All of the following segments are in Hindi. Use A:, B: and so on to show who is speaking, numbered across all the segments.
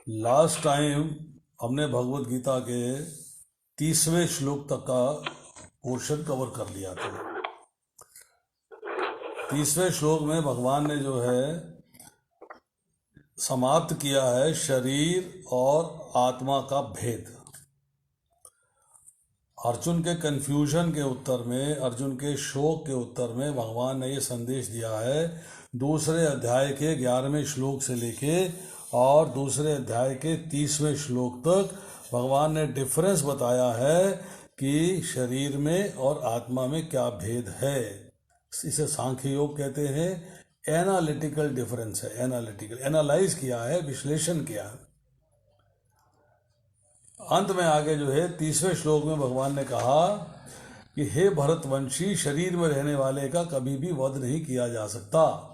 A: लास्ट टाइम हमने भगवत गीता के 30वें श्लोक तक का पोर्शन कवर कर लिया था। 30वें श्लोक में भगवान ने जो है समाप्त किया है शरीर और आत्मा का भेद। अर्जुन के कंफ्यूजन के उत्तर में, अर्जुन के शोक के उत्तर में भगवान ने ये संदेश दिया है। दूसरे अध्याय के 11वें श्लोक से लेके और दूसरे अध्याय के 30वें श्लोक तक भगवान ने डिफरेंस बताया है कि शरीर में और आत्मा में क्या भेद है। इसे सांख्य योग कहते हैं। एनालिटिकल डिफरेंस है, एनालिटिकल, एनालाइज किया है, विश्लेषण किया है। अंत में आगे जो है 30वें श्लोक में भगवान ने कहा कि हे भरतवंशी, शरीर में रहने वाले का कभी भी वध नहीं किया जा सकता,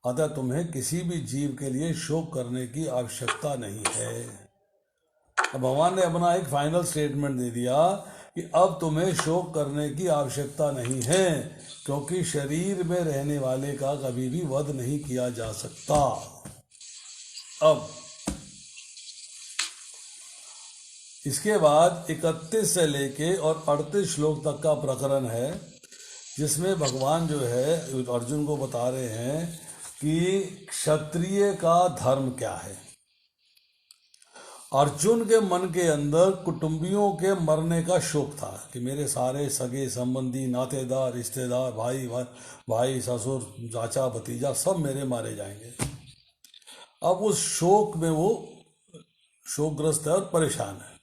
A: अतः तुम्हें किसी भी जीव के लिए शोक करने की आवश्यकता नहीं है। अब भगवान ने अपना एक फाइनल स्टेटमेंट दे दिया कि अब तुम्हें शोक करने की आवश्यकता नहीं है, क्योंकि शरीर में रहने वाले का कभी भी वध नहीं किया जा सकता। अब इसके बाद 31 से लेके और 38 श्लोक तक का प्रकरण है, जिसमें भगवान जो है अर्जुन को बता रहे हैं कि क्षत्रिय का धर्म क्या है। अर्जुन के मन के अंदर कुटुंबियों के मरने का शोक था कि मेरे सारे सगे संबंधी, नातेदार, रिश्तेदार, भाई, ससुर, चाचा, भतीजा सब मेरे मारे जाएंगे। अब उस शोक में वो शोकग्रस्त है और परेशान है।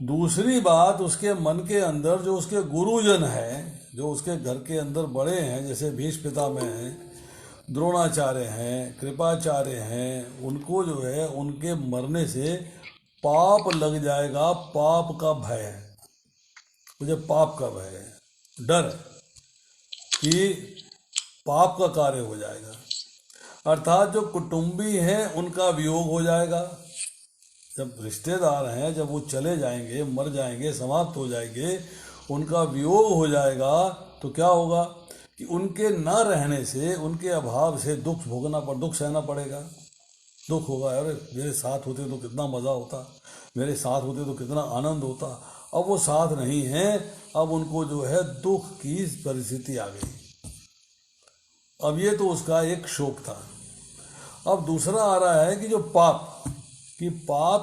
A: दूसरी बात, उसके मन के अंदर जो उसके गुरुजन हैं, जो उसके घर के अंदर बड़े हैं, जैसे भीष्म पितामह हैं, द्रोणाचार्य हैं, कृपाचार्य हैं, उनको जो है उनके मरने से पाप लग जाएगा। पाप का भय है, मुझे पाप का भय है, डर है कि पाप का कार्य हो जाएगा। अर्थात जो कुटुंबी हैं उनका वियोग हो जाएगा। जब रिश्तेदार हैं, जब वो चले जाएंगे, मर जाएंगे, समाप्त हो जाएंगे, उनका वियोग हो जाएगा, तो क्या होगा कि उनके न रहने से, उनके अभाव से दुख सहना पड़ेगा। दुख होगा, अरे मेरे साथ होते तो कितना मज़ा होता, मेरे साथ होते तो कितना आनंद होता। अब वो साथ नहीं है, अब उनको जो है दुख की परिस्थिति आ गई। अब ये तो उसका एक शोक था। अब दूसरा आ रहा है कि जो पाप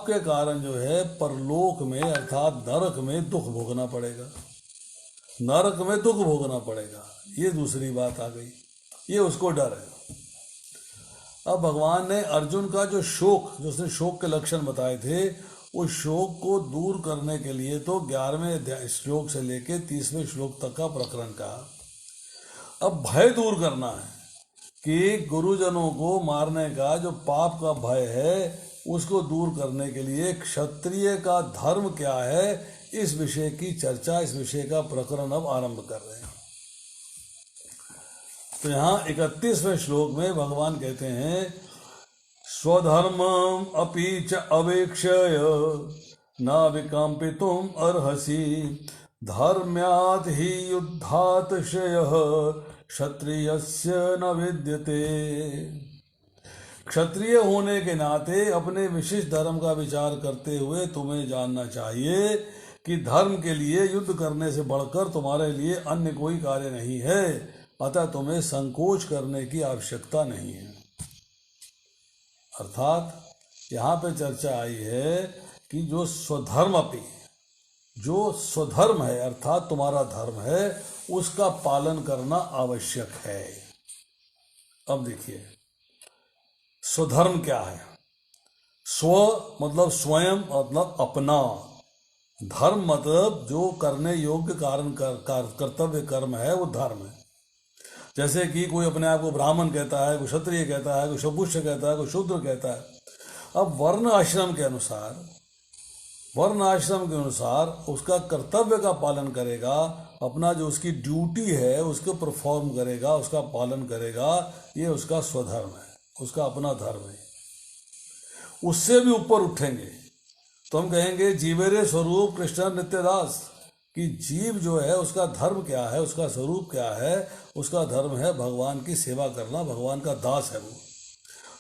A: के कारण जो है परलोक में, अर्थात नरक में दुख भोगना पड़ेगा, नरक में दुख भोगना पड़ेगा। ये दूसरी बात आ गई, ये उसको डर है। अब भगवान ने अर्जुन का जो उसने शोक के लक्षण बताए थे, उस शोक को दूर करने के लिए तो 11वें श्लोक से लेके 30वें श्लोक तक का प्रकरण कहा। अब भय दूर करना है कि गुरुजनों को मारने का जो पाप का भय है, उसको दूर करने के लिए क्षत्रिय का धर्म क्या है, इस विषय की चर्चा, इस विषय का प्रकरण अब आरंभ कर रहे हैं। तो यहाँ 31वें श्लोक में भगवान कहते हैं, स्वधर्मम अपि च अवेक्षय न विकम्पितुम अर्हसि, धर्म्यात् हि युद्धात् श्रेयः क्षत्रियस्य न विद्यते। क्षत्रिय होने के नाते अपने विशिष्ट धर्म का विचार करते हुए तुम्हें जानना चाहिए कि धर्म के लिए युद्ध करने से बढ़कर तुम्हारे लिए अन्य कोई कार्य नहीं है, अतः तुम्हें संकोच करने की आवश्यकता नहीं है। अर्थात यहाँ पे चर्चा आई है कि जो स्वधर्म है, अर्थात तुम्हारा धर्म है, उसका पालन करना आवश्यक है। अब देखिए, स्वधर्म क्या है। स्व मतलब स्वयं, मतलब अपना। धर्म मतलब जो करने योग्य कर्तव्य कर्म है, वो धर्म है। जैसे कि कोई अपने आप को ब्राह्मण कहता है, कोई क्षत्रिय कहता है, कोई शूद्र कहता है, कोई शूद्र कहता है। अब वर्ण आश्रम के अनुसार उसका कर्तव्य का पालन करेगा, अपना जो उसकी ड्यूटी है उसको परफॉर्म करेगा, उसका पालन करेगा। ये उसका स्वधर्म है, उसका अपना धर्म है। उससे भी ऊपर उठेंगे तो हम कहेंगे जीवेरे स्वरूप कृष्ण नित्यदास, कि जीव जो है उसका धर्म क्या है, उसका स्वरूप क्या है। उसका धर्म है भगवान की सेवा करना, भगवान का दास है वो।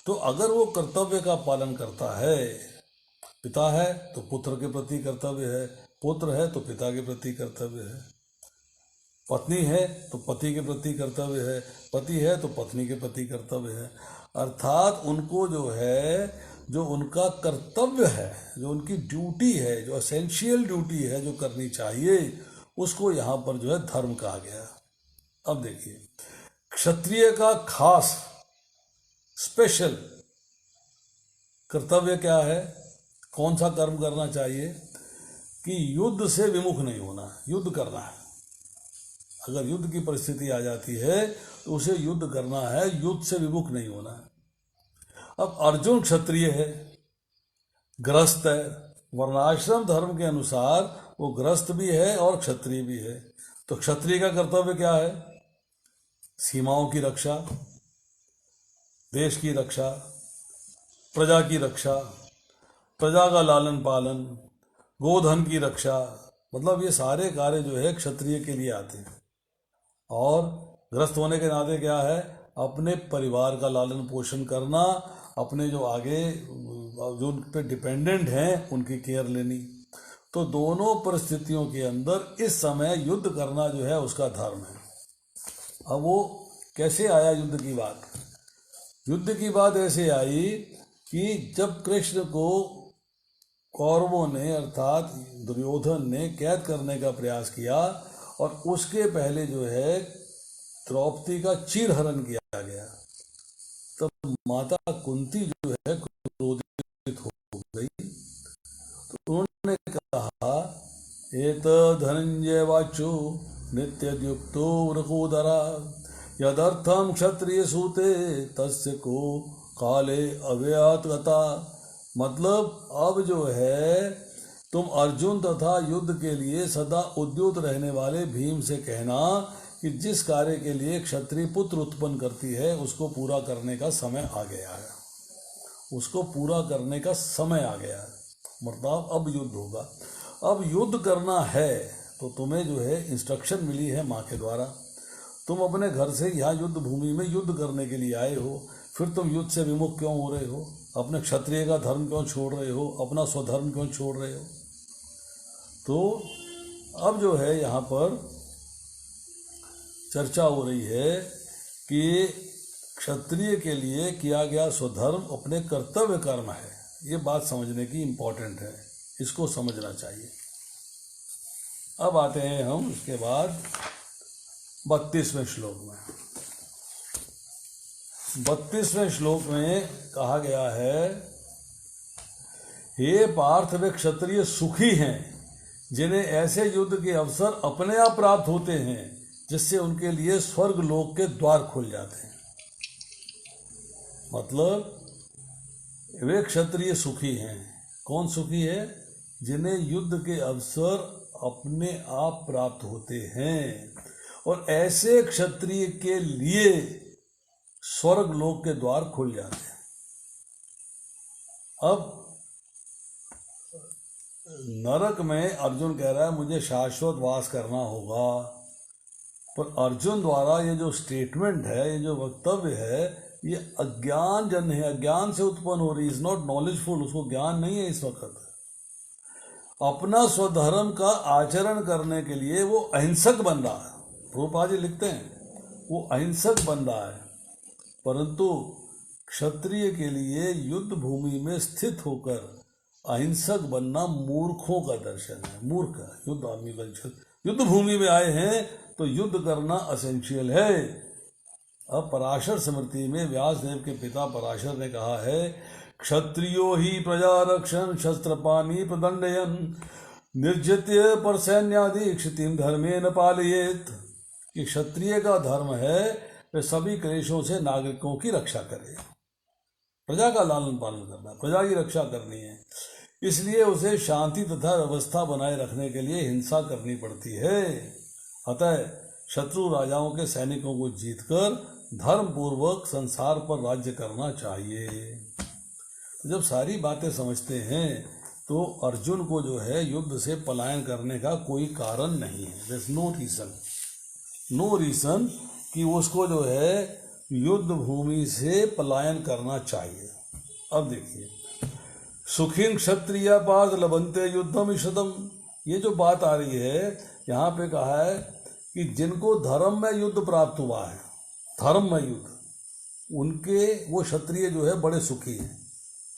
A: तो अगर वो कर्तव्य का पालन करता है, पिता है तो पुत्र के प्रति कर्तव्य है, पुत्र है तो पिता के प्रति कर्तव्य है, पत्नी है तो पति के प्रति कर्तव्य है, पति है तो पत्नी के प्रति कर्तव्य है। अर्थात उनको जो है, जो उनका कर्तव्य है, जो उनकी ड्यूटी है, जो एसेंशियल ड्यूटी है जो करनी चाहिए, उसको यहाँ पर जो है धर्म कहा गया। अब देखिए, क्षत्रिय का खास स्पेशल कर्तव्य क्या है, कौन सा कर्म करना चाहिए कि युद्ध से विमुख नहीं होना, युद्ध करना है। अगर युद्ध की परिस्थिति आ जाती है तो उसे युद्ध करना है, युद्ध से विमुख नहीं होना है। अब अर्जुन क्षत्रिय है, गृहस्थ है, वर्णाश्रम धर्म के अनुसार वो गृहस्थ भी है और क्षत्रिय भी है। तो क्षत्रिय का कर्तव्य क्या है? सीमाओं की रक्षा, देश की रक्षा, प्रजा की रक्षा, प्रजा का लालन पालन, गोधन की रक्षा, मतलब ये सारे कार्य जो है क्षत्रिय के लिए आते हैं। और गृहस्थ होने के नाते क्या है? अपने परिवार का लालन पोषण करना, अपने जो आगे जो उन पे डिपेंडेंट हैं उनकी केयर लेनी। तो दोनों परिस्थितियों के अंदर इस समय युद्ध करना जो है उसका धर्म है। अब वो कैसे आया युद्ध की बात? युद्ध की बात ऐसे आई कि जब कृष्ण को कौरवों ने अर्थात दुर्योधन ने कैद करने का प्रयास किया और उसके पहले जो है द्रौपदी का चीरहरण किया गया, तब माता कुंती जो है क्रोधित हो गई। तो उन्होंने कहा, एत धनंजय वाचो नित्ययुक्तो वृकोदरा यदर्थम क्षत्रिय सूते तस्य को काले अव्ययात गता। मतलब अब जो है तुम अर्जुन तथा युद्ध के लिए सदा उद्युत रहने वाले भीम से कहना कि जिस कार्य के लिए क्षत्रिय पुत्र उत्पन्न करती है उसको पूरा करने का समय आ गया है, उसको पूरा करने का समय आ गया है। मतलब अब युद्ध होगा। अब युद्ध करना है तो तुम्हें जो है इंस्ट्रक्शन मिली है माँ के द्वारा। तुम अपने घर से यहाँ युद्ध भूमि में युद्ध करने के लिए आए हो, फिर तुम युद्ध से विमुख क्यों हो रहे हो? अपने क्षत्रिय का धर्म क्यों छोड़ रहे हो? अपना स्वधर्म क्यों छोड़ रहे हो? तो अब जो है यहाँ पर चर्चा हो रही है कि क्षत्रिय के लिए किया गया स्वधर्म अपने कर्तव्य कर्म है। ये बात समझने की इम्पोर्टेंट है, इसको समझना चाहिए। अब आते हैं हम उसके बाद 32वें श्लोक में। 32वें श्लोक में कहा गया है, हे पार्थ, वे क्षत्रिय सुखी हैं जिन्हें ऐसे युद्ध के अवसर अपने आप प्राप्त होते हैं जिससे उनके लिए स्वर्ग लोक के द्वार खुल जाते हैं। मतलब वे क्षत्रिय सुखी हैं। कौन सुखी है? जिन्हें युद्ध के अवसर अपने आप प्राप्त होते हैं, और ऐसे क्षत्रिय के लिए स्वर्ग लोक के द्वार खुल जाते हैं। अब नरक में अर्जुन कह रहा है मुझे शाश्वत वास करना होगा, पर अर्जुन द्वारा ये जो स्टेटमेंट है, ये जो वक्तव्य है, ये अज्ञान जन है, अज्ञान से उत्पन्न हो रही। इज नॉट नॉलेजफुल, उसको ज्ञान नहीं है इस वक्त। अपना स्वधर्म का आचरण करने के लिए वो अहिंसक बन रहा है। प्रभुपाद जी लिखते हैं वो अहिंसक बन रहा है, परंतु क्षत्रिय के लिए युद्ध भूमि में स्थित होकर अहिंसक बनना मूर्खों का दर्शन है। मूर्ख युद्ध आदमी का, युद्ध भूमि में आए हैं तो युद्ध करना असेंशियल है। अब पराशर स्मृति में व्यासदेव के पिता पराशर ने कहा है, क्षत्रियो ही प्रजा रक्षण शस्त्रपाणी प्रदंडयन निर्जित्य पर सैन्यादि क्षितिम धर्मे न पालयेत। कि क्षत्रिय का धर्म है वे सभी क्लेशों से नागरिकों की रक्षा करे, प्रजा का लालन पालन करना, प्रजा की रक्षा करनी है। इसलिए उसे शांति तथा व्यवस्था बनाए रखने के लिए हिंसा करनी पड़ती है। अतः शत्रु राजाओं के सैनिकों को जीतकर धर्म पूर्वक संसार पर राज्य करना चाहिए। तो जब सारी बातें समझते हैं तो अर्जुन को जो है युद्ध से पलायन करने का कोई कारण नहीं है। देयर इज नो रीज़न कि उसको जो है युद्ध भूमि से पलायन करना चाहिए। अब देखिए, सुखीन क्षत्रिय पार्थ लभन्ते युद्धम इषदम, ये जो बात आ रही है यहाँ पे कहा है कि जिनको धर्म में युद्ध प्राप्त हुआ है, धर्म में युद्ध, उनके वो क्षत्रिय जो है बड़े सुखी हैं।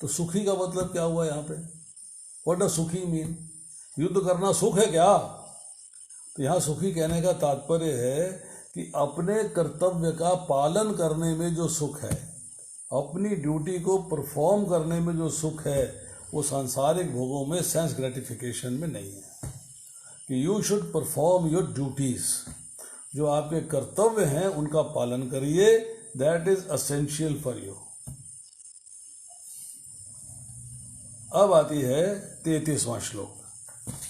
A: तो सुखी का मतलब क्या हुआ यहाँ पे? व्हाट डज सुखी मीन? युद्ध करना सुख है क्या? तो यहाँ सुखी कहने का तात्पर्य है कि अपने कर्तव्य का पालन करने में जो सुख है, अपनी ड्यूटी को परफॉर्म करने में जो सुख है, वो सांसारिक भोगों में, सेंस ग्रेटिफिकेशन में नहीं है। कि you should perform your duties, जो आपके कर्तव्य हैं उनका पालन करिए, that is essential for you. अब आती है 33वां श्लोक।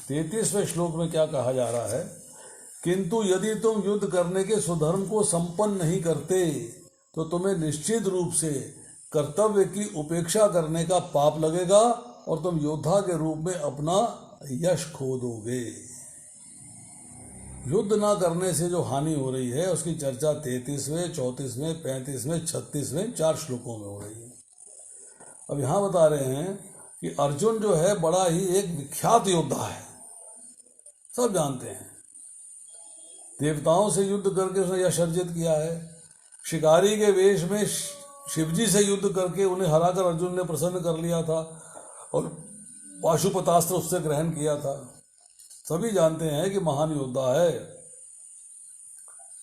A: 33वें श्लोक में क्या कहा जा रहा है? किंतु यदि तुम युद्ध करने के स्वधर्म को संपन्न नहीं करते तो तुम्हें निश्चित रूप से कर्तव्य की उपेक्षा करने का पाप लगेगा और तुम योद्धा के रूप में अपना यश खो दोगे। युद्ध ना करने से जो हानि हो रही है उसकी चर्चा 33वें, 34वें, 35वें, 36वें 4 श्लोकों में हो रही है। अब यहाँ बता रहे हैं कि अर्जुन जो है बड़ा ही एक विख्यात योद्धा है, सब जानते हैं। देवताओं से युद्ध करके उसने यश अर्जित किया है। शिकारी के वेश में शिवजी से युद्ध करके उन्हें हराकर अर्जुन ने प्रसन्न कर लिया था और पाशुपतास्त्र उससे ग्रहण किया था। सभी जानते हैं कि महान योद्धा है।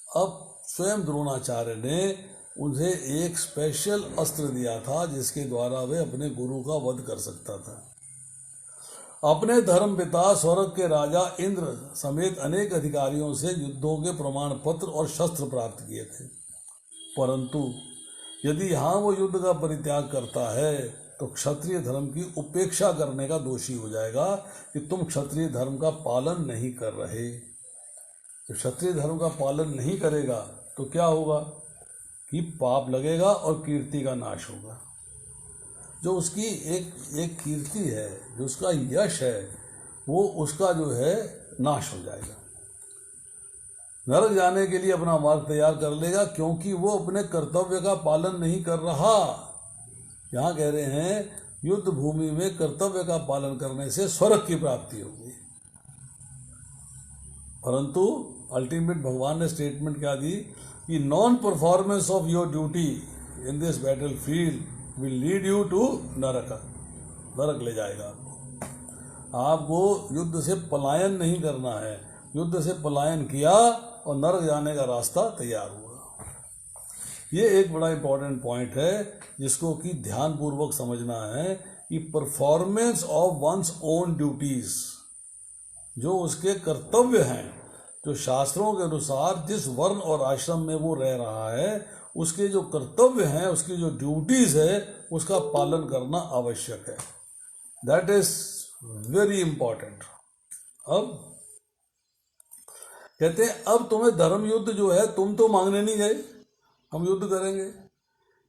A: अब स्वयं द्रोणाचार्य ने उन्हें एक स्पेशल अस्त्र दिया था जिसके द्वारा वे अपने गुरु का वध कर सकता था। अपने धर्म पिता स्वर्ग के राजा इंद्र समेत अनेक अधिकारियों से युद्धों के प्रमाण पत्र और शस्त्र प्राप्त किए थे, परंतु यदि यहाँ वो युद्ध का परित्याग करता है तो क्षत्रिय धर्म की उपेक्षा करने का दोषी हो जाएगा कि तुम क्षत्रिय धर्म का पालन नहीं कर रहे। तो क्षत्रिय धर्म का पालन नहीं करेगा तो क्या होगा कि पाप लगेगा और कीर्ति का नाश होगा। जो उसकी एक कीर्ति है, जो उसका यश है, वो उसका जो है नाश हो जाएगा। नरक जाने के लिए अपना मार्ग तैयार कर लेगा क्योंकि वो अपने कर्तव्य का पालन नहीं कर रहा। यहाँ कह रहे हैं युद्ध भूमि में कर्तव्य का पालन करने से स्वर्ग की प्राप्ति होगी, परंतु अल्टीमेट भगवान ने स्टेटमेंट क्या दी कि non performance of your duty in this battle field will lead you to नरक, नरक ले जाएगा आपको। आपको युद्ध से पलायन नहीं करना है। युद्ध से पलायन किया और नरक जाने का रास्ता तैयार हुआ। ये एक बड़ा इंपॉर्टेंट पॉइंट है जिसको कि ध्यानपूर्वक समझना है कि performance of one's own duties, जो उसके कर्तव्य हैं, जो शास्त्रों के अनुसार जिस वर्ण और आश्रम में वो रह रहा है, उसके जो कर्तव्य हैं, उसकी जो ड्यूटीज है, उसका पालन करना आवश्यक है। That is very important. अब कहते हैं अब तुम्हें धर्म युद्ध जो है, तुम तो मांगने नहीं गए, हम युद्ध करेंगे।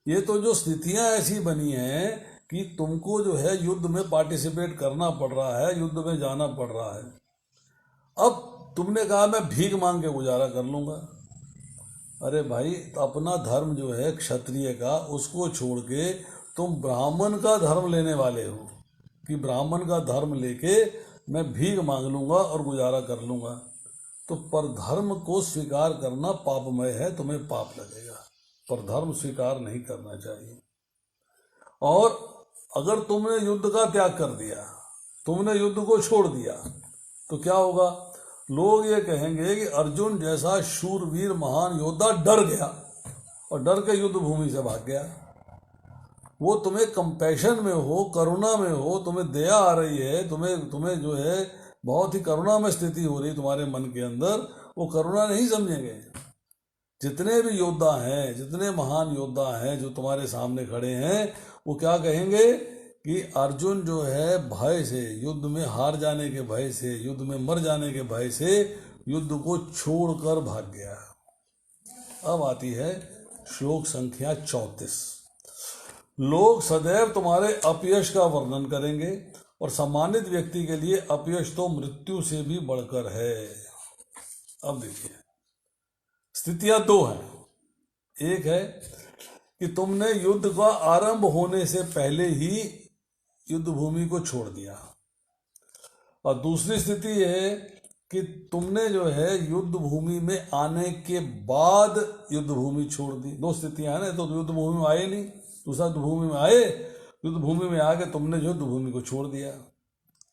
A: ये तो जो स्थितियां ऐसी बनी हैं कि तुमको जो है युद्ध में पार्टिसिपेट करना पड़ रहा है, युद्ध में जाना पड़ रहा है। अब तुमने कहा मैं भीख मांग के गुजारा कर लूंगा। अरे भाई, तो अपना धर्म जो है क्षत्रिय का, उसको छोड़ के तुम ब्राह्मण का धर्म लेने वाले हो कि ब्राह्मण का धर्म लेके मैं भीख मांग लूंगा और गुजारा कर लूंगा। तो परधर्म को स्वीकार करना पापमय है, तुम्हें पाप लगेगा। परधर्म स्वीकार नहीं करना चाहिए। और अगर तुमने युद्ध का त्याग कर दिया, तुमने युद्ध को छोड़ दिया, तो क्या होगा? लोग ये कहेंगे कि अर्जुन जैसा शूरवीर महान योद्धा डर गया और डर के युद्ध भूमि से भाग गया। वो तुम्हें कंपैशन में हो, करुणा में हो, तुम्हें दया आ रही है, तुम्हें जो है बहुत ही करुणा में स्थिति हो रही तुम्हारे मन के अंदर, वो करुणा नहीं समझेंगे। जितने भी योद्धा हैं, जितने महान योद्धा हैं जो तुम्हारे सामने खड़े हैं, वो क्या कहेंगे कि अर्जुन जो है भय से, युद्ध में हार जाने के भय से, युद्ध में मर जाने के भय से युद्ध को छोड़कर भाग गया। अब आती है श्लोक संख्या 34। लोग सदैव तुम्हारे अपयश का वर्णन करेंगे और सम्मानित व्यक्ति के लिए अपयश तो मृत्यु से भी बढ़कर है। अब देखिए, स्थितियां दो हैं। एक है कि तुमने युद्ध का आरंभ होने से पहले ही युद्ध भूमि को छोड़ दिया, और दूसरी स्थिति ये है कि तुमने जो है युद्ध भूमि में आने के बाद युद्ध भूमि छोड़ दी। दो स्थितियां हैं ना, तो युद्ध भूमि में आए नहीं, दूसरा युद्ध भूमि में आए, युद्ध भूमि में आके तुमने युद्ध भूमि को छोड़ दिया।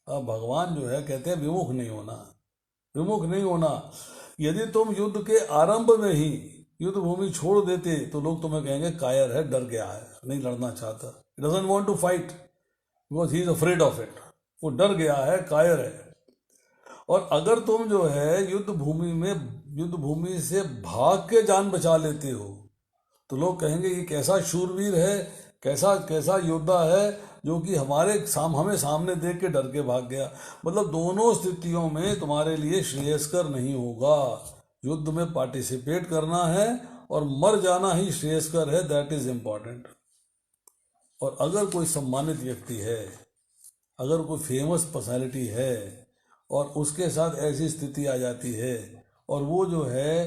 A: अब भगवान जो है कहते हैं विमुख नहीं होना, विमुख नहीं होना। यदि तुम युद्ध के आरंभ में ही युद्ध भूमि छोड़ देते तो लोग तुम्हें कहेंगे कायर है, डर गया है, नहीं लड़ना चाहता, doesn't want to fight because he is afraid of it, वो डर गया है, कायर है। और अगर तुम जो है युद्ध भूमि से भाग के जान बचा लेते हो तो लोग कहेंगे ये कैसा शूरवीर है, कैसा कैसा योद्धा है जो कि हमें सामने देख के डर के भाग गया। मतलब दोनों स्थितियों में तुम्हारे लिए श्रेयस्कर नहीं होगा। युद्ध में पार्टिसिपेट करना है और मर जाना ही श्रेयस्कर है, दैट इज इम्पॉर्टेंट। और अगर कोई सम्मानित व्यक्ति है, अगर कोई फेमस पर्सनैलिटी है और उसके साथ ऐसी स्थिति आ जाती है और वो जो है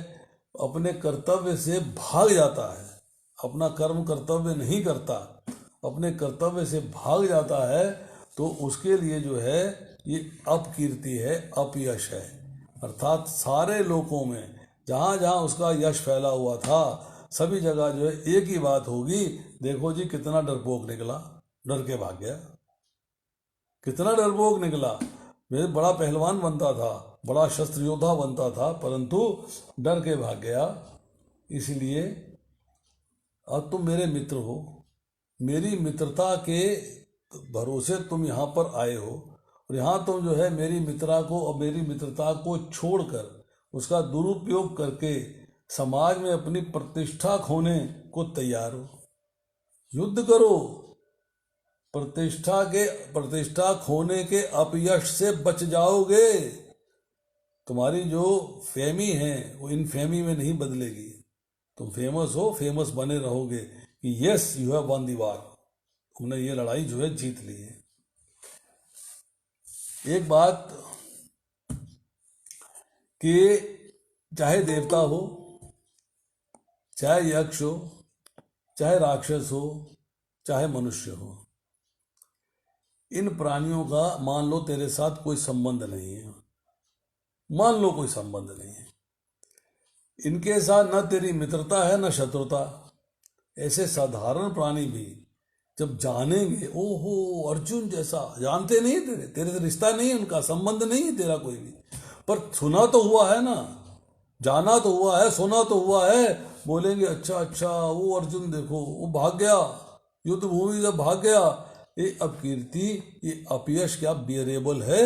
A: अपने कर्तव्य से भाग जाता है, अपना कर्म कर्तव्य नहीं करता, अपने कर्तव्य से भाग जाता है, तो उसके लिए जो है ये अपकीर्ति है, अपयश है। अर्थात सारे लोकों में जहाँ जहाँ उसका यश फैला हुआ था सभी जगह जो है एक ही बात होगी, देखो जी कितना डरपोक निकला, डर के भाग गया, कितना डरपोक निकला। मैं बड़ा पहलवान बनता था, बड़ा शस्त्र योद्धा बनता था, परंतु डर के भाग गया। इसलिए अब तुम मेरे मित्र हो, मेरी मित्रता के भरोसे तुम यहाँ पर आए हो, और यहाँ तुम जो है मेरी मित्रता को छोड़कर उसका दुरुपयोग करके समाज में अपनी प्रतिष्ठा खोने को तैयार हो। युद्ध करो, प्रतिष्ठा खोने के अपयश से बच जाओगे। तुम्हारी जो फेमी है वो इनफेमी में नहीं बदलेगी। तुम फेमस हो, फेमस बने रहोगे कि yes you have one the war, तुमने ये लड़ाई जो है जीत ली है। एक बात कि चाहे देवता हो, चाहे यक्ष हो, चाहे राक्षस हो, चाहे मनुष्य हो, इन प्राणियों का मान लो तेरे साथ कोई संबंध नहीं है, मान लो कोई संबंध नहीं है, इनके साथ न तेरी मित्रता है न शत्रुता। ऐसे साधारण प्राणी भी जब जानेंगे, ओहो अर्जुन जैसा, जानते नहीं तेरे से रिश्ता नहीं है, उनका संबंध नहीं है तेरा कोई भी, पर सुना तो हुआ है ना, जाना तो हुआ है, सुना तो हुआ है, बोलेंगे अच्छा वो अर्जुन देखो वो भाग गया, युद्ध भूमि से भाग गया। ये अपकीर्ति, ये अपयश क्या बियरेबल है?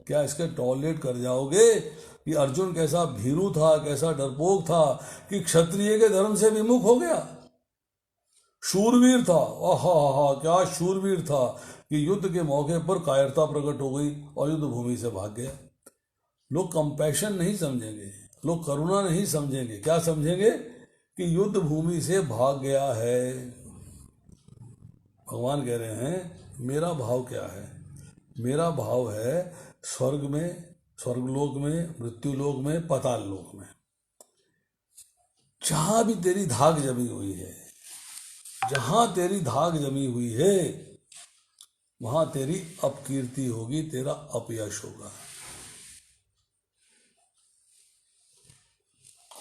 A: क्या इसके टॉलरेट कर जाओगे कि अर्जुन कैसा भीरू था, कैसा डरपोक था कि क्षत्रिय के धर्म से विमुख हो गया, शूरवीर था, आहा क्या शूरवीर था कि युद्ध के मौके पर कायरता प्रकट हो गई और युद्ध भूमि से भाग गया। लोग कंपैशन नहीं समझेंगे, लोग करुणा नहीं समझेंगे, क्या समझेंगे कि युद्ध भूमि से भाग गया है। भगवान कह रहे हैं मेरा भाव क्या है? मेरा भाव है स्वर्गलोक में, मृत्युलोक में, पाताल लोक में, जहां भी तेरी धाक जमी हुई है, जहां तेरी धाक जमी हुई है वहां तेरी अपकीर्ति होगी, तेरा अपयश होगा।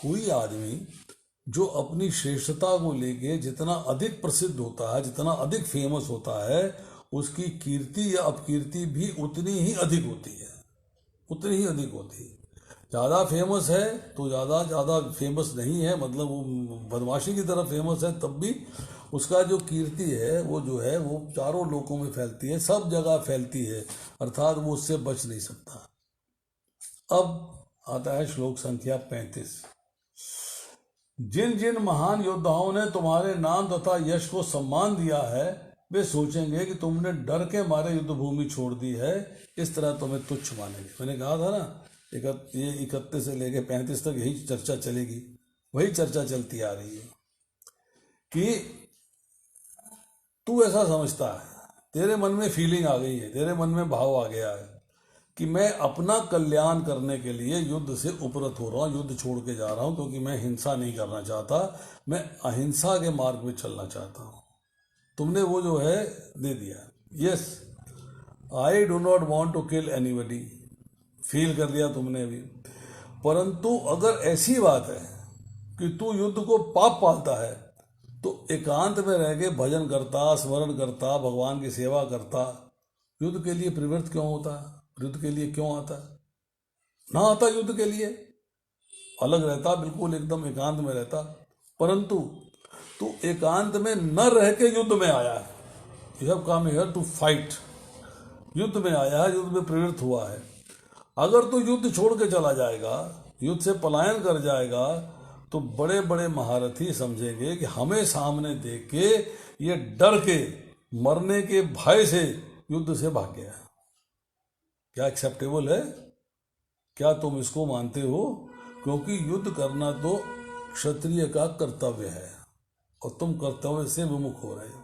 A: कोई आदमी जो अपनी श्रेष्ठता को लेके जितना अधिक प्रसिद्ध होता है, जितना अधिक फेमस होता है, उसकी कीर्ति या अपकीर्ति भी उतनी ही अधिक होती है, उतनी ही अधिक होती है। ज़्यादा फेमस है तो ज़्यादा फेमस नहीं है, मतलब वो बदमाशी की तरफ फेमस है, तब भी उसका जो कीर्ति है वो जो है वो चारों लोकों में फैलती है, सब जगह फैलती है, अर्थात वो उससे बच नहीं सकता। अब आता है श्लोक संख्या 35। जिन जिन महान योद्धाओं ने तुम्हारे नाम तथा यश को सम्मान दिया है वे सोचेंगे कि तुमने डर के मारे युद्ध भूमि छोड़ दी है, इस तरह तुम्हें तुच्छ मानेंगे। मैंने कहा था ना ये 31 से लेके 35 तक यही चर्चा चलेगी, वही चर्चा चलती आ रही है कि तू ऐसा समझता है, तेरे मन में फीलिंग आ गई है, तेरे मन में भाव आ गया है कि मैं अपना कल्याण करने के लिए युद्ध से उपरत हो रहा हूँ, युद्ध छोड़ के जा रहा हूँ, क्योंकि मैं हिंसा नहीं करना चाहता, मैं अहिंसा के मार्ग में चलना चाहता हूँ। तुमने वो जो है दे दिया, yes I do not want to kill anybody, feel कर लिया तुमने भी। परंतु अगर ऐसी बात है कि तू युद्ध को पाप पालता है, तो एकांत में रह के भजन करता, स्मरण करता, भगवान की सेवा करता, युद्ध के लिए प्रवृत्त क्यों होता है? युद्ध के लिए क्यों आता है? ना आता युद्ध के लिए, अलग रहता, बिल्कुल एकदम एकांत में रहता। परंतु तू एकांत में न रह के युद्ध में आया है, you have come here to fight, युद्ध में आया है, युद्ध में प्रवृत्त हुआ है। अगर तू युद्ध छोड़ के चला जाएगा, युद्ध से पलायन कर जाएगा, तो बड़े बड़े महारथी समझेंगे कि हमें सामने देख के ये डर के मरने के भय से युद्ध से भाग गया। क्या एक्सेप्टेबल है? क्या तुम इसको मानते हो? क्योंकि युद्ध करना तो क्षत्रिय का कर्तव्य है और तुम कर्तव्य से विमुख हो रहे हो।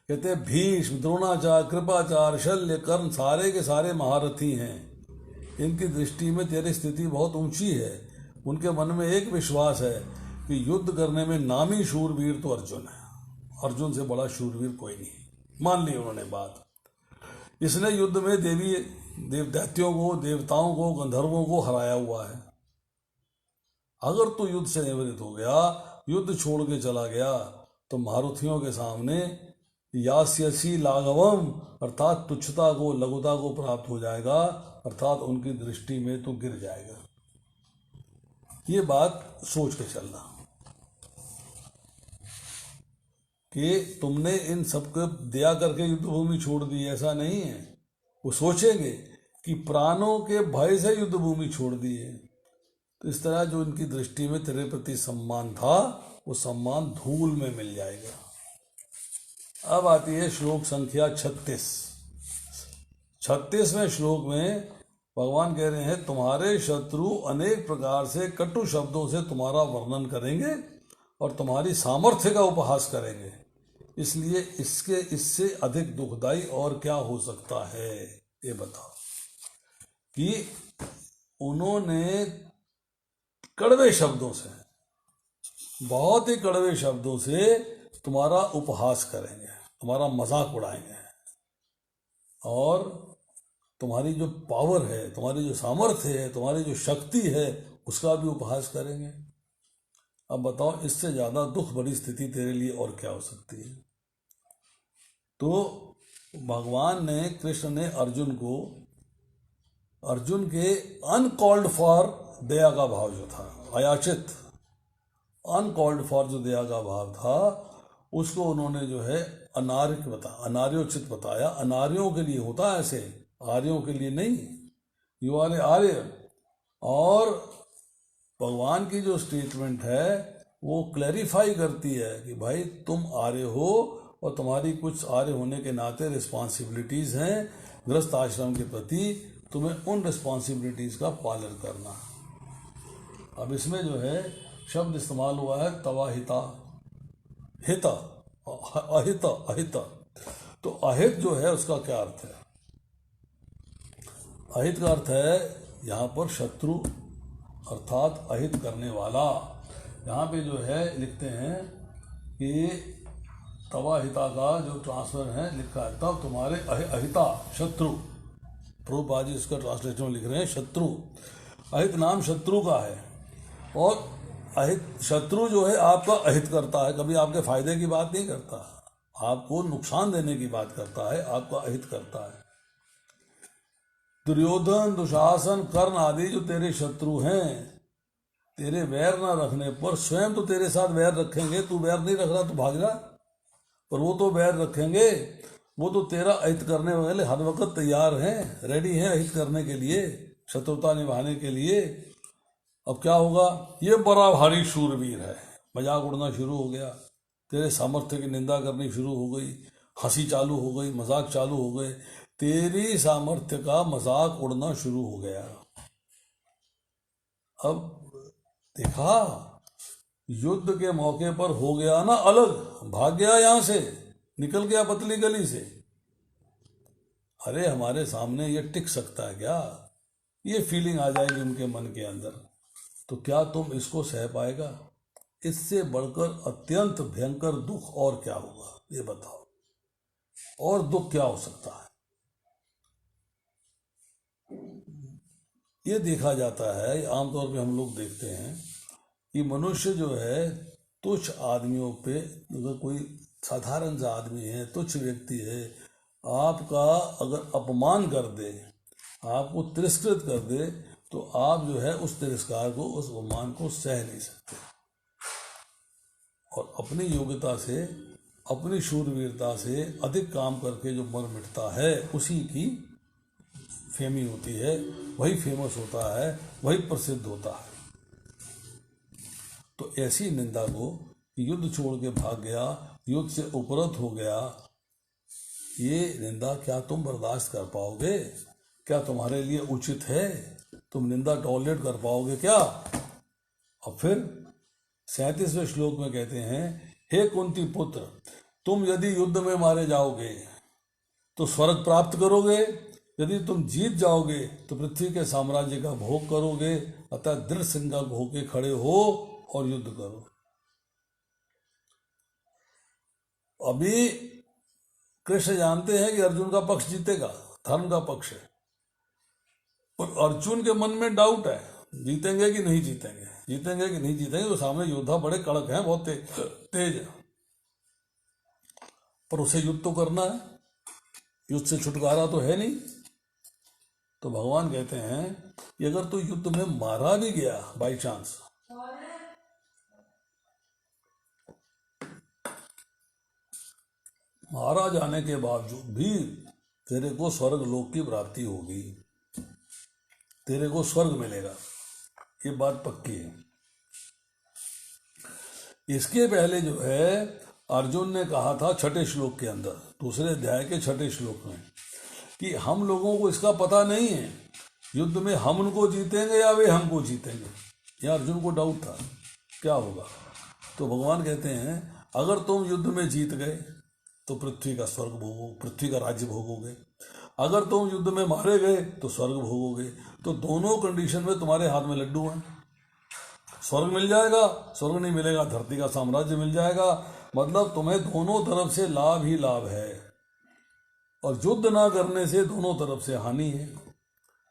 A: कहते हैं भीष्म, द्रोणाचार्य, कृपाचार्य, शल्य, कर्ण सारे के सारे महारथी हैं। इनकी दृष्टि में तेरी स्थिति बहुत ऊंची है। उनके मन में एक विश्वास है कि युद्ध करने में नामी शूरवीर तो अर्जुन है, अर्जुन से बड़ा शूरवीर कोई नहीं। मान ली उन्होंने बात। इसने युद्ध में दैत्यों को, देवताओं को, गंधर्वों को हराया हुआ है। अगर तू युद्ध से निवृत्त हो गया, युद्ध छोड़ के चला गया, तो महारथियों के सामने यास्यसी लाघवम अर्थात तुच्छता को, लघुता को प्राप्त हो जाएगा, अर्थात उनकी दृष्टि में तो गिर जाएगा। ये बात सोच के चलना कि तुमने इन सबको दया करके युद्ध भूमि छोड़ दी, ऐसा नहीं है। वो सोचेंगे कि प्राणों के भय से युद्ध भूमि छोड़ दी है। तो इस तरह जो इनकी दृष्टि में तेरे प्रति सम्मान था, वो सम्मान धूल में मिल जाएगा। अब आती है श्लोक संख्या 36। 36वें श्लोक में भगवान कह रहे हैं तुम्हारे शत्रु अनेक प्रकार से कटु शब्दों से तुम्हारा वर्णन करेंगे और तुम्हारी सामर्थ्य का उपहास करेंगे। इसलिए इससे अधिक दुखदाई और क्या हो सकता है? ये बताओ कि उन्होंने कड़वे शब्दों से, बहुत ही कड़वे शब्दों से तुम्हारा उपहास करेंगे, तुम्हारा मजाक उड़ाएंगे और तुम्हारी जो पावर है, तुम्हारी जो सामर्थ्य है, तुम्हारी जो शक्ति है, उसका भी उपहास करेंगे। अब बताओ इससे ज्यादा दुख भरी स्थिति तेरे लिए और क्या हो सकती है? तो भगवान ने, कृष्ण ने अर्जुन के अनकॉल्ड फॉर दया का भाव जो था, अयाचित अनकॉल्ड फॉर जो दया का भाव था, उसको उन्होंने जो है अनार्योचित बताया। अनार्यों के लिए होता है ऐसे, आर्यों के लिए नहीं। यू आर ए आर्य। और भगवान की जो स्टेटमेंट है वो क्लैरिफाई करती है कि भाई तुम आर्य हो और तुम्हारी कुछ आर्य होने के नाते रिस्पॉन्सिबिलिटीज हैं गृहस्थ आश्रम के प्रति, तुम्हें उन रिस्पॉन्सिबिलिटीज का पालन करना। अब इसमें जो है शब्द इस्तेमाल हुआ है तवाहिता, हित, अहित, अहित। तो अहित जो है उसका क्या अर्थ है? अहित का अर्थ है यहाँ पर शत्रु, अर्थात अहित करने वाला। यहाँ पे जो है लिखते हैं कि तवाहिता का जो ट्रांसफर है लिखा है तब तुम्हारे अहिता शत्रु, प्रभुपाद जी इसका ट्रांसलेशन लिख रहे हैं शत्रु। अहित नाम शत्रु का है और अहित शत्रु जो है आपका अहित करता है, कभी आपके फायदे की बात नहीं करता, आपको नुकसान देने की बात करता है, आपका अहित करता है। दुर्योधन, दुशासन, कर्ण आदि जो तेरे शत्रु हैं, तेरे वैर न रखने पर स्वयं तो तेरे साथ वैर रखेंगे। तू वैर नहीं रख रहा तो भाग जा, पर वो तो वैर रखेंगे, वो तो तेरा अहित करने वाले हर वक्त तैयार हैं, रेडी हैं अहित करने के लिए, शत्रुता निभाने के लिए। अब क्या होगा? ये बड़ा भारी शूरवीर है। मजाक उड़ना शुरू हो गया, तेरे सामर्थ्य की निंदा करनी शुरू हो गई, हंसी चालू हो गई, मजाक चालू हो गए, तेरी सामर्थ्य का मजाक उड़ना शुरू हो गया। अब देखा, युद्ध के मौके पर हो गया ना अलग, भाग गया, यहां से निकल गया पतली गली से। अरे हमारे सामने ये टिक सकता है क्या? ये फीलिंग आ जाएगी उनके मन के अंदर, तो क्या तुम इसको सह पाएगा? इससे बढ़कर अत्यंत भयंकर दुख और क्या होगा, ये बताओ। और दुख क्या हो सकता है? ये देखा जाता है, आमतौर पे हम लोग देखते हैं कि मनुष्य जो है तुच्छ आदमियों पे, अगर कोई साधारण सा आदमी है, तुच्छ व्यक्ति है, आपका अगर अपमान कर दे, आपको तिरस्कृत कर दे, तो आप जो है उस तिरस्कार को, उस अपमान को सह नहीं सकते। और अपनी योग्यता से, अपनी शूरवीरता से अधिक काम करके जो मर मिटता है, उसी की फेमी होती है, वही फेमस होता है, वही प्रसिद्ध होता है। तो ऐसी निंदा को, युद्ध छोड़ के भाग गया, युद्ध से उपरत हो गया, ये निंदा क्या तुम बर्दाश्त कर पाओगे? क्या तुम्हारे लिए उचित है? तुम निंदा टॉलरेट कर पाओगे क्या? और फिर 37वें श्लोक में कहते हैं, हे कुंती पुत्र, तुम यदि युद्ध में मारे जाओगे तो स्वर्ग प्राप्त करोगे, यदि तुम जीत जाओगे तो पृथ्वी के साम्राज्य का भोग करोगे। अतः दृढ़ संकल्प होके खड़े हो और युद्ध करो। अभी कृष्ण जानते हैं कि अर्जुन का पक्ष जीतेगा, धर्म का पक्ष है, और अर्जुन के मन में डाउट है, जीतेंगे कि नहीं जीतेंगे, जीतेंगे कि नहीं जीतेंगे। तो सामने योद्धा बड़े कड़क हैं, बहुत तेज है, पर उसे युद्ध तो करना है, युद्ध से छुटकारा तो है नहीं। तो भगवान कहते हैं कि अगर तू युद्ध में मारा भी गया बाई चांस, मारा जाने के बावजूद भी तेरे को स्वर्ग लोक की प्राप्ति होगी, तेरे को स्वर्ग मिलेगा, ये बात पक्की है। इसके पहले जो है अर्जुन ने कहा था 6ठे श्लोक के अंदर, दूसरे अध्याय के 6ठे श्लोक में, कि हम लोगों को इसका पता नहीं है युद्ध में हम उनको जीतेंगे या वे हमको जीतेंगे। यह अर्जुन को डाउट था क्या होगा। तो भगवान कहते हैं अगर तुम युद्ध में जीत गए तो पृथ्वी का स्वर्ग भोगो, पृथ्वी का राज्य भोगोगे। अगर तुम युद्ध में मारे गए तो स्वर्ग भोगोगे। तो दोनों कंडीशन में तुम्हारे हाथ में लड्डू हैं। स्वर्ग मिल जाएगा, स्वर्ग नहीं मिलेगा धरती का साम्राज्य मिल जाएगा। मतलब तुम्हें दोनों तरफ से लाभ ही लाभ है, और युद्ध ना करने से दोनों तरफ से हानि है।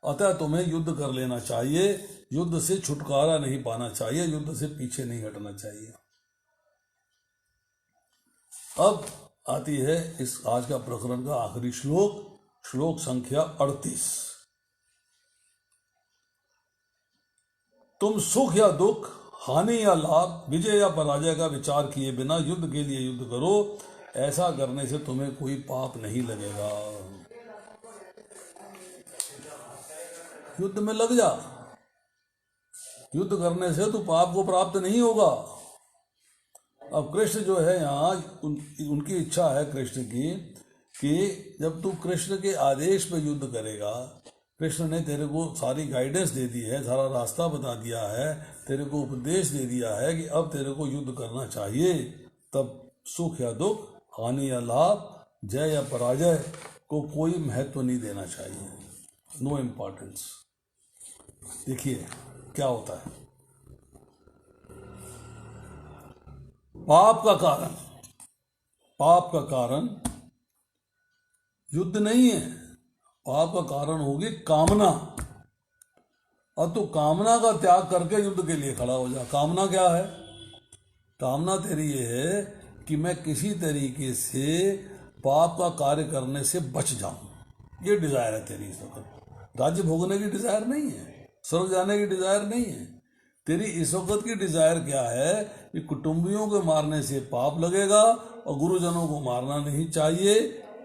A: अतः तुम्हें युद्ध कर लेना चाहिए, युद्ध से छुटकारा नहीं पाना चाहिए, युद्ध से पीछे नहीं हटना चाहिए। अब आती है इस आज का प्रकरण का आखिरी श्लोक, श्लोक संख्या 38। तुम सुख या दुख, हानि या लाभ, विजय या पराजय का विचार किए बिना युद्ध के लिए युद्ध करो। ऐसा करने से तुम्हें कोई पाप नहीं लगेगा। युद्ध में लग जा, युद्ध करने से तो पाप को प्राप्त नहीं होगा। अब कृष्ण जो है यहाँ उनकी इच्छा है कृष्ण की कि जब तू कृष्ण के आदेश पे युद्ध करेगा, कृष्ण ने तेरे को सारी गाइडेंस दे दी है, सारा रास्ता बता दिया है, तेरे को उपदेश दे दिया है कि अब तेरे को युद्ध करना चाहिए, तब सुख या दुख, हानि या लाभ, जय या पराजय को कोई महत्व नहीं देना चाहिए, नो इम्पोर्टेंस। देखिए क्या होता है। पाप का कारण युद्ध नहीं है, पाप का कारण होगी कामना। और तू कामना का त्याग करके युद्ध के लिए खड़ा हो जा। कामना क्या है? कामना तेरी ये है कि मैं किसी तरीके से पाप का कार्य करने से बच जाऊं, ये डिजायर है तेरी इस वक्त। राज्य भोगने की डिजायर नहीं है, स्वर्ग जाने की डिजायर नहीं है। तेरी इस वक्त की डिजायर क्या है कि कुटुंबियों को मारने से पाप लगेगा और गुरुजनों को मारना नहीं चाहिए।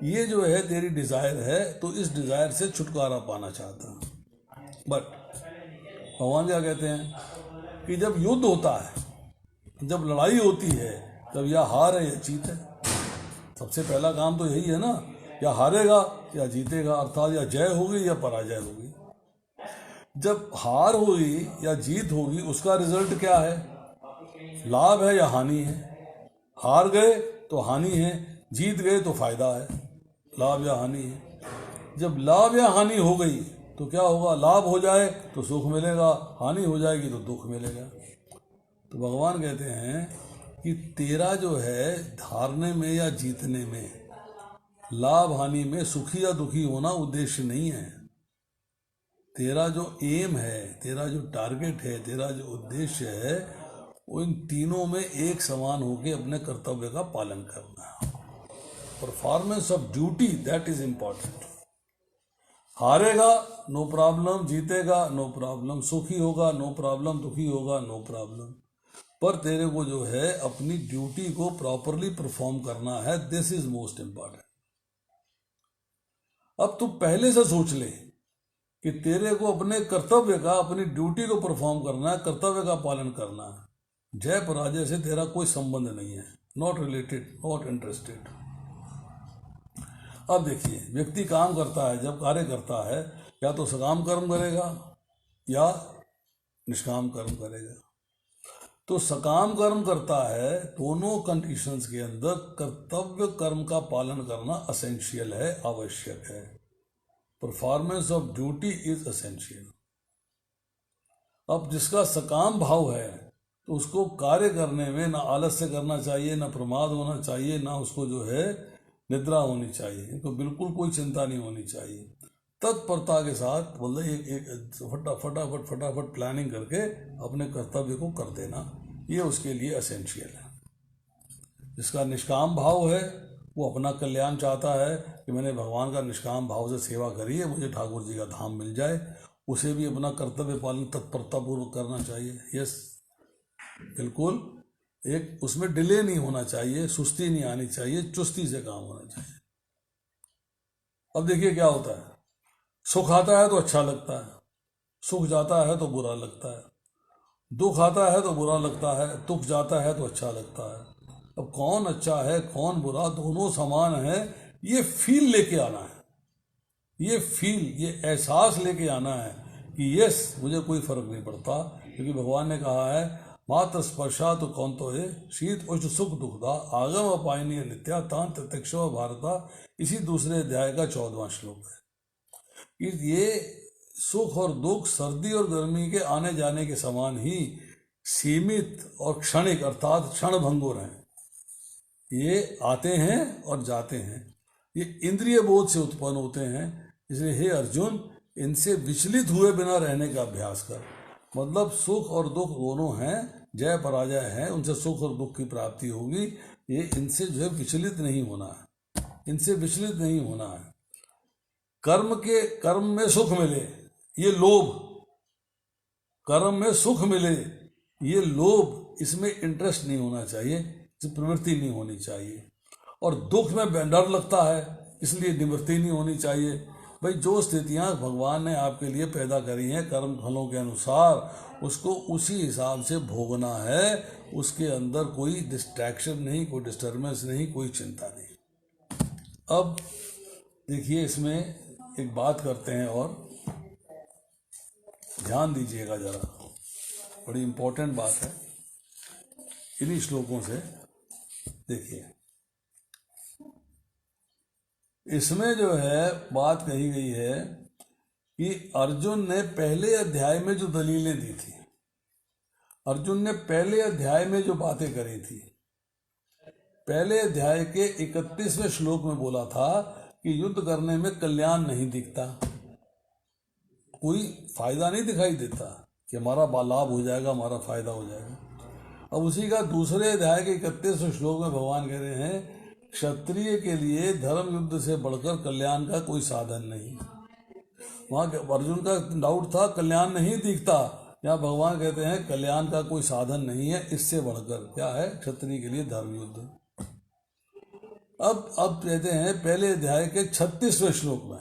A: ये जो है तेरी डिजायर है, तो इस डिजायर से छुटकारा पाना चाहता हूं। बट भगवान क्या कहते हैं कि जब युद्ध होता है, जब लड़ाई होती है, तब या हार है या जीत है। सबसे पहला काम तो यही है ना, या हारेगा या जीतेगा, अर्थात या जय होगी या पराजय होगी। जब हार होगी या जीत होगी, उसका रिजल्ट क्या है? लाभ है या हानि है? हार गए तो हानि है, जीत गए तो फायदा है, लाभ या हानि है। जब लाभ या हानि हो गई तो क्या होगा, लाभ हो जाए तो सुख मिलेगा, हानि हो जाएगी तो दुख मिलेगा। तो भगवान कहते हैं कि तेरा जो है धारने में या जीतने में, लाभ हानि में सुखी या दुखी होना उद्देश्य नहीं है। तेरा जो एम है, तेरा जो टारगेट है, तेरा जो उद्देश्य है, वो इन तीनों में एक समान होकर अपने कर्तव्य का पालन करना है। Performance of duty, that is important. हारेगा नो प्रॉब्लम, जीतेगा नो प्रॉब्लम, सुखी होगा नो प्रॉब्लम, दुखी होगा नो प्रॉब्लम, पर तेरे को जो है अपनी ड्यूटी को प्रॉपरली परफॉर्म करना है। This is most important. अब तू पहले से सोच ले कि तेरे को अपने कर्तव्य का, अपनी ड्यूटी को परफॉर्म करना है, कर्तव्य का पालन करना है। जय पराजय से तेरा कोई संबंध नहीं है, नॉट रिलेटेड, नॉट इंटरेस्टेड। अब देखिए, व्यक्ति काम करता है, जब कार्य करता है, या तो सकाम कर्म करेगा या निष्काम कर्म करेगा। तो सकाम कर्म करता है, दोनों कंडीशंस के अंदर कर्तव्य कर्म का पालन करना असेंशियल है, आवश्यक है। Performance of duty is essential. अब जिसका सकाम भाव है तो उसको कार्य करने में ना आलस्य करना चाहिए, ना प्रमाद होना चाहिए, ना उसको जो है निद्रा होनी चाहिए, इनको बिल्कुल कोई चिंता नहीं होनी चाहिए। तत्परता के साथ मतलब एक फटाफट प्लानिंग करके अपने कर्तव्य को कर देना, ये उसके लिए असेंशियल है। जिसका निष्काम भाव है वो अपना कल्याण चाहता है कि मैंने भगवान का निष्काम भाव से सेवा करी है, मुझे ठाकुर जी का धाम मिल जाए, उसे भी अपना कर्तव्य पालन तत्परतापूर्वक करना चाहिए। यस, बिल्कुल, एक उसमें डिले नहीं होना चाहिए, सुस्ती नहीं आनी चाहिए, चुस्ती से काम होना चाहिए। अब देखिए क्या होता है, सुख आता है तो अच्छा लगता है, सुख जाता है तो बुरा लगता है, दुख आता है तो बुरा लगता है, दुख जाता है तो अच्छा लगता है। अब कौन अच्छा है कौन बुरा, दोनों समान है, ये फील लेके आना है, ये फील, ये एहसास लेके आना है कि यस, मुझे कोई फर्क नहीं पड़ता, क्योंकि भगवान ने कहा है मात्र स्पर्शा तो कौन तो है शीत उष्ण सुख दुखदा आगम अपायनीय नित्या तान प्रत्यक्ष भारता। इसी दूसरे अध्याय का 14वां श्लोक है। ये सुख और दुख सर्दी और गर्मी के आने जाने के समान ही सीमित और क्षणिक अर्थात क्षणभंगुर हैं। ये आते हैं और जाते हैं, ये इंद्रिय बोध से उत्पन्न होते हैं। इसलिए हे अर्जुन, इनसे विचलित हुए बिना रहने का अभ्यास कर। मतलब सुख और दुख दोनों हैं, जय पराजय है, उनसे सुख और दुख की प्राप्ति होगी। ये इनसे जो है विचलित नहीं होना है, इनसे विचलित नहीं होना है। कर्म में सुख मिले ये लोभ, कर्म में सुख मिले ये लोभ, इसमें इंटरेस्ट नहीं होना चाहिए, इसमें प्रवृत्ति नहीं होनी चाहिए। और दुख में डर लगता है इसलिए निवृत्ति नहीं होनी चाहिए। भाई, जो स्थितियां भगवान ने आपके लिए पैदा करी हैं कर्म फलों के अनुसार, उसको उसी हिसाब से भोगना है। उसके अंदर कोई डिस्ट्रैक्शन नहीं, कोई डिस्टर्बेंस नहीं, कोई चिंता नहीं। अब देखिए, इसमें एक बात करते हैं और ध्यान दीजिएगा जरा, बड़ी इंपॉर्टेंट बात है। इन्हीं श्लोकों से देखिए, इसमें जो है बात कही गई है कि अर्जुन ने पहले अध्याय में जो दलीलें दी थी, अर्जुन ने पहले अध्याय में जो बातें करी थी, पहले अध्याय के 31वें श्लोक में बोला था कि युद्ध करने में कल्याण नहीं दिखता, कोई फायदा नहीं दिखाई देता कि हमारा लाभ हो जाएगा, हमारा फायदा हो जाएगा। अब उसी का दूसरे अध्याय के 31वें श्लोक में भगवान कह रहे हैं क्षत्रिय के लिए धर्म युद्ध से बढ़कर कल्याण का कोई साधन नहीं। वहां अर्जुन का डाउट था कल्याण नहीं दिखता, यहाँ भगवान कहते हैं कल्याण का कोई साधन नहीं है, इससे बढ़कर क्या है, क्षत्रिय के लिए धर्म युद्ध। अब कहते हैं पहले अध्याय के 36वें श्लोक में,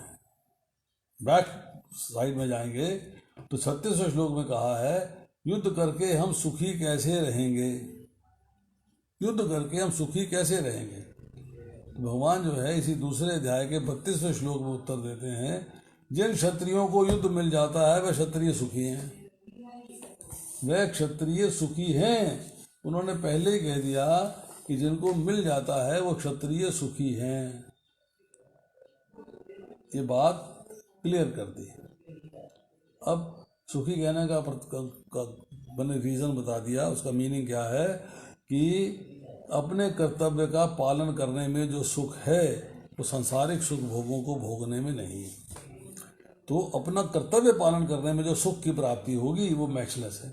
A: बैक साइड में जाएंगे तो 36वें श्लोक में कहा है युद्ध करके हम सुखी कैसे रहेंगे, युद्ध करके हम सुखी कैसे रहेंगे। भगवान जो है इसी दूसरे अध्याय के 32वें श्लोक में उत्तर देते हैं जिन क्षत्रियों को युद्ध मिल जाता है वह क्षत्रिय सुखी हैं, वह क्षत्रिय सुखी हैं। उन्होंने पहले ही कह दिया कि जिनको मिल जाता है वो क्षत्रिय सुखी हैं। ये बात क्लियर कर दी। अब सुखी कहने का मैंने रीज़न बता दिया, उसका मीनिंग क्या है कि अपने कर्तव्य का पालन करने में जो सुख है वो सांसारिक सुख भोगों को भोगने में नहीं। तो अपना कर्तव्य पालन करने में जो सुख की प्राप्ति होगी वो मैचलेस है।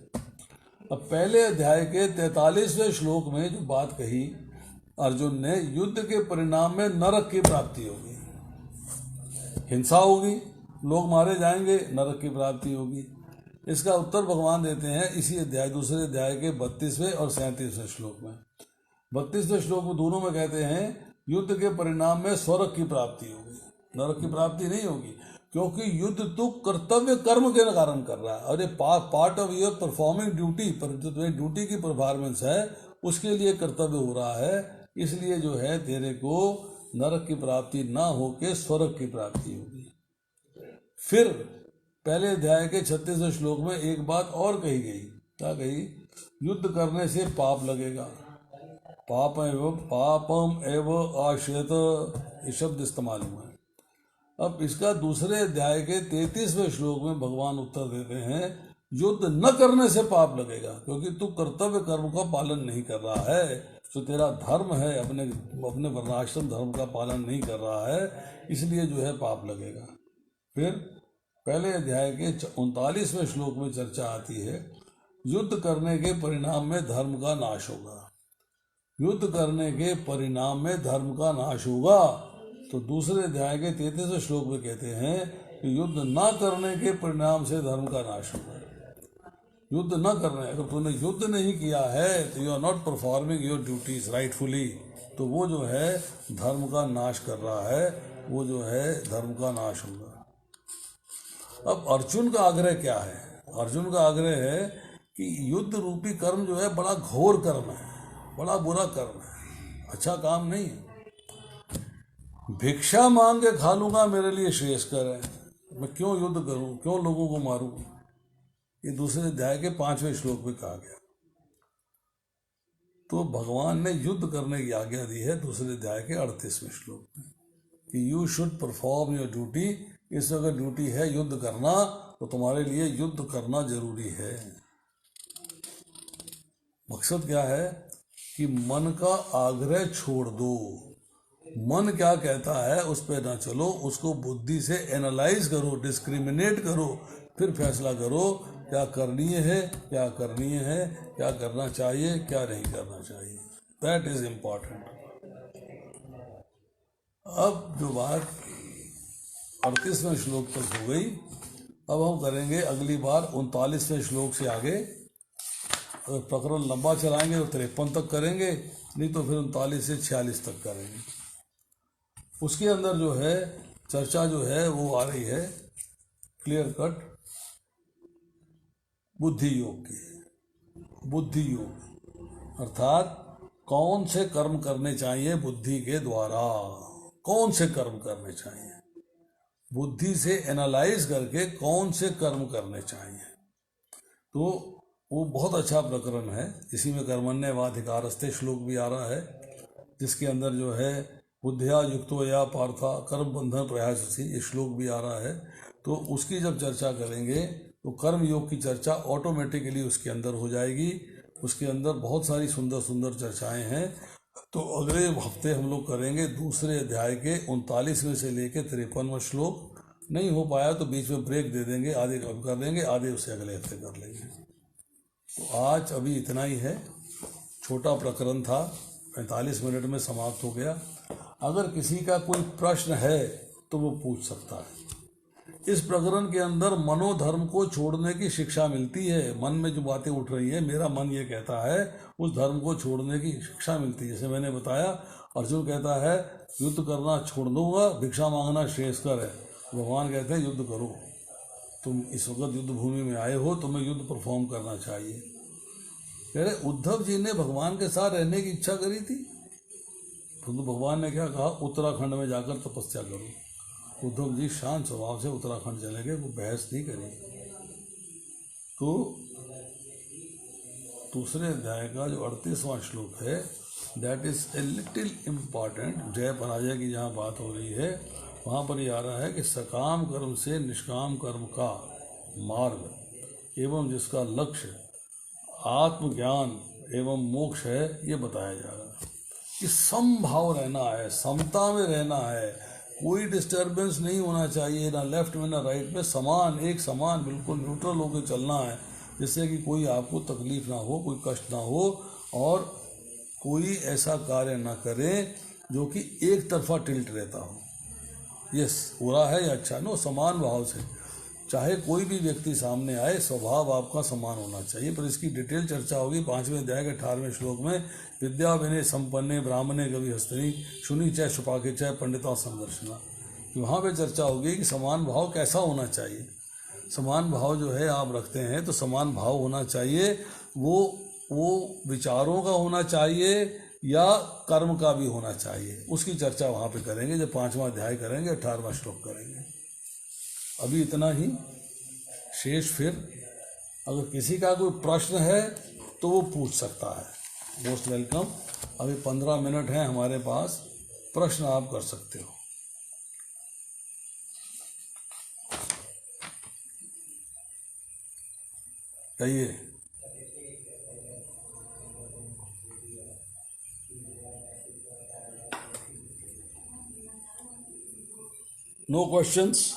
A: अब पहले अध्याय के 43वें श्लोक में जो बात कही अर्जुन ने, युद्ध के परिणाम में नरक की प्राप्ति होगी, हिंसा होगी, लोग मारे जाएंगे, नरक की प्राप्ति होगी। इसका उत्तर भगवान देते हैं इसी अध्याय, दूसरे अध्याय के 32वें और 37वें श्लोक में। 32वें श्लोक में दोनों में कहते हैं युद्ध के परिणाम में स्वर्ग की प्राप्ति होगी, नरक की प्राप्ति नहीं होगी, क्योंकि युद्ध तो कर्तव्य कर्म के कारण कर रहा है और ये part of your performing duty, पर जो तुम्हें ड्यूटी की परफॉर्मेंस है उसके लिए कर्तव्य हो रहा है, इसलिए जो है तेरे को नरक की प्राप्ति ना होके स्वर्ग की प्राप्ति होगी। फिर पहले अध्याय के 36वें श्लोक में एक बात और कही गई, क्या कही? युद्ध करने से पाप लगेगा, पापम एवं आश्रित, ये शब्द इस्तेमाल हुआ है। अब इसका दूसरे अध्याय के 33वें श्लोक में भगवान उत्तर देते हैं युद्ध न करने से पाप लगेगा, क्योंकि तू कर्तव्य कर्म का पालन नहीं कर रहा है, जो तेरा धर्म है अपने वर्णाश्रम धर्म का पालन नहीं कर रहा है, इसलिए जो है पाप लगेगा। फिर पहले अध्याय के 39वें श्लोक में चर्चा आती है युद्ध करने के परिणाम में धर्म का नाश होगा, युद्ध करने के परिणाम में धर्म का नाश होगा। तो दूसरे अध्याय के 33वें श्लोक में कहते हैं कि युद्ध न करने के परिणाम से धर्म का नाश होगा। युद्ध न करने, अगर तूने युद्ध नहीं किया है तो you are not performing your duties rightfully, तो वो जो है धर्म का नाश कर रहा है, वो जो है धर्म का नाश होगा। अब अर्जुन का आग्रह क्या है? अर्जुन का आग्रह है कि युद्ध रूपी कर्म जो है बड़ा घोर कर्म है, बड़ा बुरा कर्म है, अच्छा काम नहीं है। भिक्षा मांग के खा लूंगा मेरे लिए श्रेयस्कर है, मैं क्यों युद्ध करूं, क्यों लोगों को मारूं? ये दूसरे अध्याय के 5वें श्लोक में कहा गया। तो भगवान ने युद्ध करने की आज्ञा दी है दूसरे अध्याय के 38वें श्लोक में कि you should perform your duty. इस अगर ड्यूटी है युद्ध करना तो तुम्हारे लिए युद्ध करना जरूरी है। मकसद क्या है कि मन का आग्रह छोड़ दो, मन क्या कहता है उस पर ना चलो, उसको बुद्धि से एनालाइज करो, डिस्क्रिमिनेट करो, फिर फैसला करो क्या करनीय है, क्या करनीय है, क्या करना चाहिए, क्या नहीं करना चाहिए। That is important. अब जो बात 38वें श्लोक तक हो गई, अब हम करेंगे अगली बार 39वें श्लोक से आगे। अगर प्रकरण लंबा चलाएंगे तो 53 तक करेंगे, नहीं तो फिर 39 से 46 तक करेंगे। उसके अंदर जो है चर्चा जो है वो आ रही है क्लियर कट बुद्धि योग की। बुद्धि योग अर्थात कौन से कर्म करने चाहिए बुद्धि के द्वारा, कौन से कर्म करने चाहिए, बुद्धि से एनालाइज करके कौन से कर्म करने चाहिए। तो वो बहुत अच्छा प्रकरण है। इसी में कर्मण्येवाधिकारस्ते श्लोक भी आ रहा है, जिसके अंदर जो है बुद्धिया युक्तो या पार्था कर्म बंधन प्रयाससी, ये श्लोक भी आ रहा है। तो उसकी जब चर्चा करेंगे तो कर्म योग की चर्चा ऑटोमेटिकली उसके अंदर हो जाएगी। उसके अंदर बहुत सारी सुंदर सुंदर चर्चाएं हैं। तो अगले हफ्ते हम लोग करेंगे दूसरे अध्याय के 39वें से लेके 53वां श्लोक। नहीं हो पाया तो बीच में ब्रेक दे देंगे, आधे कब कर देंगे, आधे उसे अगले हफ्ते कर लेंगे। तो आज अभी इतना ही है, छोटा प्रकरण था, 45 मिनट में समाप्त हो गया। अगर किसी का कोई प्रश्न है तो वो पूछ सकता है। इस प्रकरण के अंदर मनोधर्म को छोड़ने की शिक्षा मिलती है। मन में जो बातें उठ रही है, मेरा मन ये कहता है, उस धर्म को छोड़ने की शिक्षा मिलती है। जैसे मैंने बताया, अर्जुन कहता है युद्ध करना छोड़ दूंगा, भिक्षा मांगना श्रेयस्कर है। भगवान कहते हैं युद्ध करो, तुम इस वक्त युद्ध भूमि में आए हो, तुम्हें युद्ध परफॉर्म करना चाहिए। कह रहे उद्धव जी ने भगवान के साथ रहने की इच्छा करी थी, तो भगवान ने क्या कहा, उत्तराखंड में जाकर तपस्या करो। उद्धव जी शांत स्वभाव से उत्तराखंड चले गए, वो बहस नहीं करी। तो दूसरे अध्याय का जो 38वां श्लोक है, that is a little important. जय पराजय की जहाँ बात हो रही है, वहाँ पर ये आ रहा है कि सकाम कर्म से निष्काम कर्म का मार्ग एवं जिसका लक्ष्य आत्मज्ञान एवं मोक्ष है, ये बताया जा रहा है कि समभाव रहना है, समता में रहना है, कोई डिस्टर्बेंस नहीं होना चाहिए, ना लेफ्ट में ना राइट में, समान एक समान बिल्कुल न्यूट्रल होकर चलना है, जिससे कि कोई आपको तकलीफ ना हो, कोई कष्ट ना हो और कोई ऐसा कार्य ना करे जो कि एक तरफा टिल्ट रहता हो। यस, बुरा है या अच्छा, नो, समान भाव से चाहे कोई भी व्यक्ति सामने आए, स्वभाव आपका समान होना चाहिए। पर इसकी डिटेल चर्चा होगी 5वें अध्याय के 18वें श्लोक में। विद्या विनय संपन्ने ब्राह्मणे कवि हस्तनी शुनि चाहे छुपाके चाहे पंडिता संदर्शना, वहाँ पे चर्चा होगी कि समान भाव कैसा होना चाहिए। समान भाव जो है आप रखते हैं तो समान भाव होना चाहिए, वो विचारों का होना चाहिए या कर्म का भी होना चाहिए, उसकी चर्चा वहाँ पे करेंगे जब 5वां अध्याय करेंगे, 18वां श्लोक करेंगे। अभी इतना ही, शेष फिर अगर किसी का कोई प्रश्न है तो वो पूछ सकता है। Most welcome. अभी 15 मिनट हैं हमारे पास, प्रश्न आप कर सकते हो। कहिए। No questions?